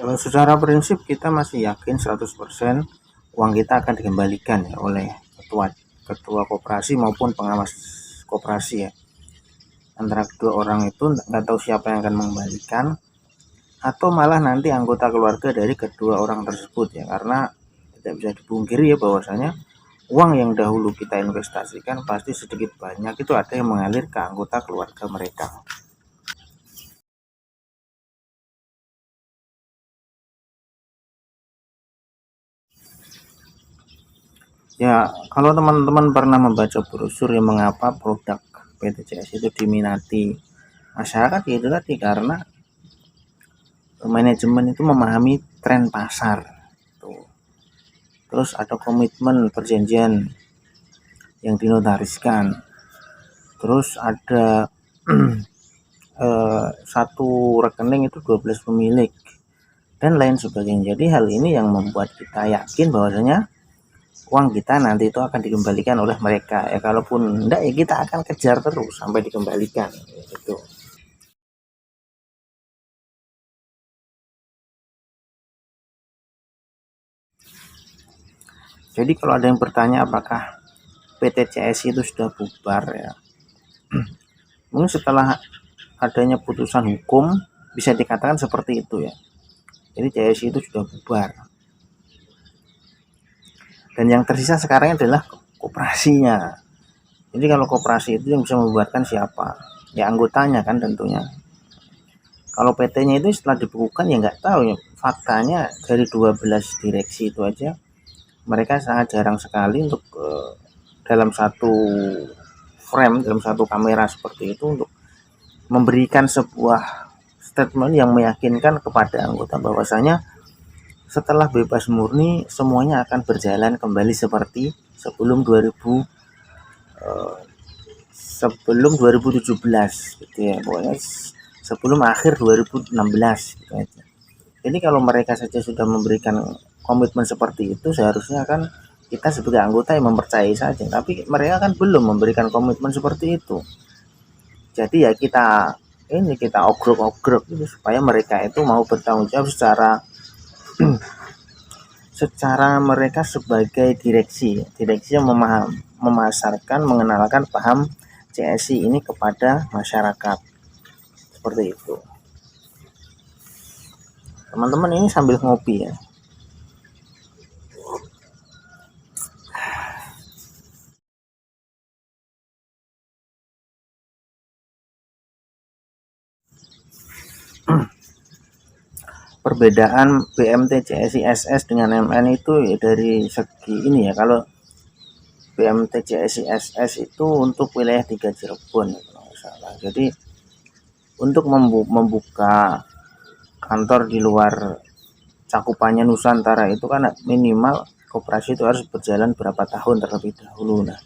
Kalau secara prinsip kita masih yakin 100% uang kita akan dikembalikan ya oleh ketua koperasi maupun pengawas koperasi ya. Antara kedua orang itu nggak tahu siapa yang akan mengembalikan, atau malah nanti anggota keluarga dari kedua orang tersebut ya, karena tidak bisa dipungkiri ya bahwasanya uang yang dahulu kita investasikan pasti sedikit banyak itu ada yang mengalir ke anggota keluarga mereka. Ya, kalau teman-teman pernah membaca brosur yang mengapa produk PTCS itu diminati masyarakat, ya itu tadi karena manajemen itu memahami tren pasar. Tuh. Terus ada komitmen perjanjian yang dinotariskan. Terus ada satu rekening itu 12 pemilik dan lain sebagainya. Jadi hal ini yang membuat kita yakin bahwasanya uang kita nanti itu akan dikembalikan oleh mereka ya. Kalaupun enggak ya kita akan kejar terus sampai dikembalikan gitu. Jadi kalau ada yang bertanya apakah PTCS itu sudah bubar ya, mungkin setelah adanya putusan hukum bisa dikatakan seperti itu ya. Jadi CSI itu sudah bubar. Dan yang tersisa sekarang adalah koperasinya. Jadi kalau koperasi itu yang bisa membubarkan siapa? Ya anggotanya kan tentunya. Kalau PT-nya itu setelah dibekukan ya nggak tahu ya. Faktanya dari 12 direksi itu aja mereka sangat jarang sekali untuk dalam satu frame, dalam satu kamera seperti itu untuk memberikan sebuah statement yang meyakinkan kepada anggota bahwasanya setelah bebas murni semuanya akan berjalan kembali seperti sebelum 2017 gitu ya, pokoknya sebelum akhir 2016 gitu aja. Jadi kalau mereka saja sudah memberikan komitmen seperti itu, seharusnya kan kita sebagai anggota yang mempercayai saja, tapi mereka kan belum memberikan komitmen seperti itu. Jadi ya kita ogrok-ogrok gitu supaya mereka itu mau bertanggung jawab secara mereka sebagai direksi yang memasarkan, mengenalkan paham CSI ini kepada masyarakat seperti itu. Teman-teman ini sambil ngopi ya. Perbedaan BMT CSI SS dengan MN itu ya dari segi ini ya. Kalau BMT CSI SS itu untuk wilayah 3 Cirebon ya, kalau nggak salah. Jadi untuk membuka kantor di luar cakupannya Nusantara itu kan minimal koperasi itu harus berjalan berapa tahun terlebih dahulu. Nah,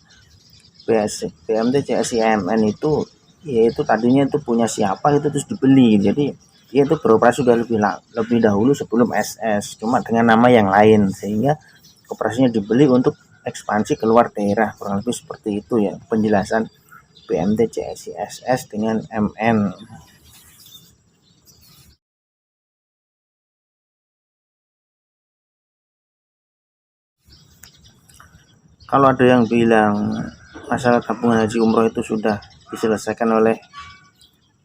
BMT CSI MN itu yaitu tadinya itu punya siapa itu terus dibeli. Jadi dia itu beroperasi sudah lebih dahulu sebelum SS, cuma dengan nama yang lain, sehingga koperasinya dibeli untuk ekspansi keluar daerah, kurang lebih seperti itu ya penjelasan BMT CSI SS dengan MN. Kalau ada yang bilang masalah tabungan haji umroh itu sudah diselesaikan oleh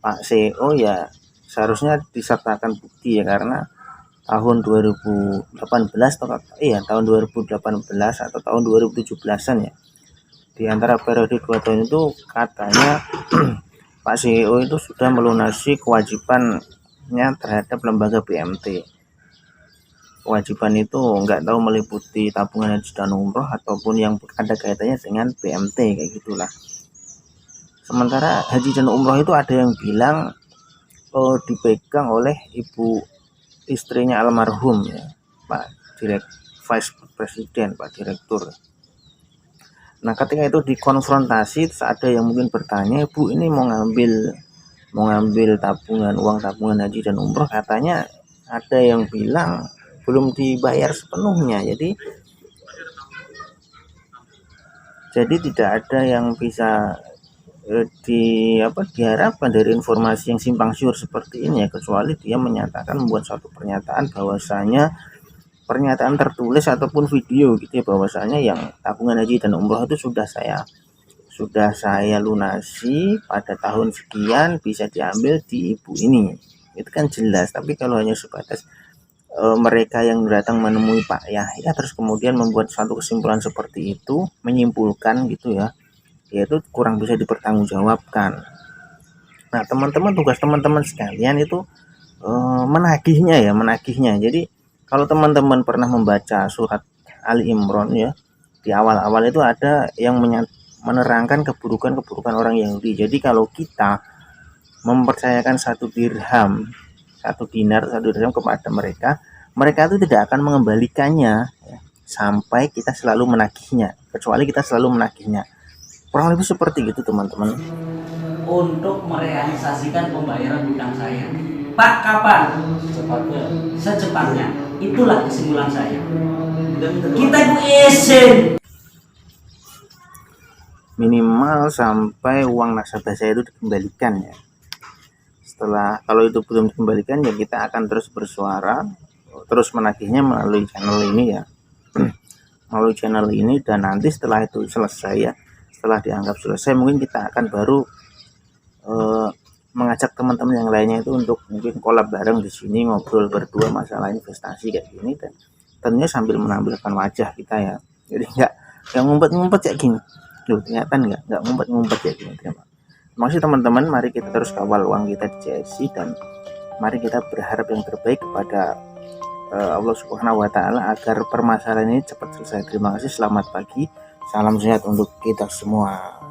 Pak CEO ya seharusnya disertakan bukti ya, karena tahun 2018 atau tahun 2018 atau tahun 2017-an ya, di antara periode 2 tahun itu katanya Pak CEO itu sudah melunasi kewajibannya terhadap lembaga BMT. Kewajiban itu nggak tahu meliputi tabungan haji dan umroh ataupun yang ada kaitannya dengan BMT kayak gitulah. Sementara haji dan umroh itu ada yang bilang dipegang oleh ibu istrinya almarhum ya, Pak Vice Presiden, Pak Direktur. Nah ketika itu dikonfrontasi, ada yang mungkin bertanya, Bu ini mau ngambil uang tabungan haji dan umroh, katanya ada yang bilang belum dibayar sepenuhnya. Jadi tidak ada yang bisa diharapkan dari informasi yang simpang siur seperti ini ya, kecuali dia menyatakan membuat suatu pernyataan bahwasanya pernyataan tertulis ataupun video gitu ya, bahwasanya yang tabungan haji dan umroh itu sudah saya lunasi pada tahun sekian, bisa diambil di ibu ini, itu kan jelas. Tapi kalau hanya sebatas mereka yang datang menemui Pak Yahya terus kemudian membuat satu kesimpulan seperti itu, menyimpulkan gitu ya, yaitu kurang bisa dipertanggungjawabkan. Nah, teman-teman, tugas teman-teman sekalian itu menagihnya. Jadi kalau teman-teman pernah membaca surat Ali Imran ya, di awal-awal itu ada yang menerangkan keburukan-keburukan orang Yahudi. Jadi kalau kita mempercayakan satu dirham kepada mereka, mereka itu tidak akan mengembalikannya ya, sampai kita selalu menagihnya, kecuali kita selalu menagihnya. Kurang lebih seperti itu, teman-teman. Untuk merealisasikan pembayaran hutang saya, Pak, kapan? Secepatnya. Itulah kesimpulan saya. Kita itu izin Minimal sampai uang nasabah saya itu dikembalikan ya. Setelah, kalau itu belum dikembalikan ya kita akan terus bersuara, terus menagihnya melalui channel ini ya. Melalui channel ini, dan nanti setelah itu selesai ya, setelah dianggap selesai, mungkin kita akan baru mengajak teman-teman yang lainnya itu untuk mungkin collab bareng di sini, ngobrol berdua masalah investasi kayak gini, dan tentunya sambil menampilkan wajah kita ya. Jadi nggak ngumpet-ngumpet kayak gini. Loh, kelihatan nggak ngumpet-ngumpet kayak gini. Terima kasih teman-teman, mari kita terus kawal uang kita di CSI, dan mari kita berharap yang terbaik kepada Allah Subhanahu wa Ta'ala agar permasalahan ini cepat selesai. Terima kasih, selamat pagi, salam sehat untuk kita semua.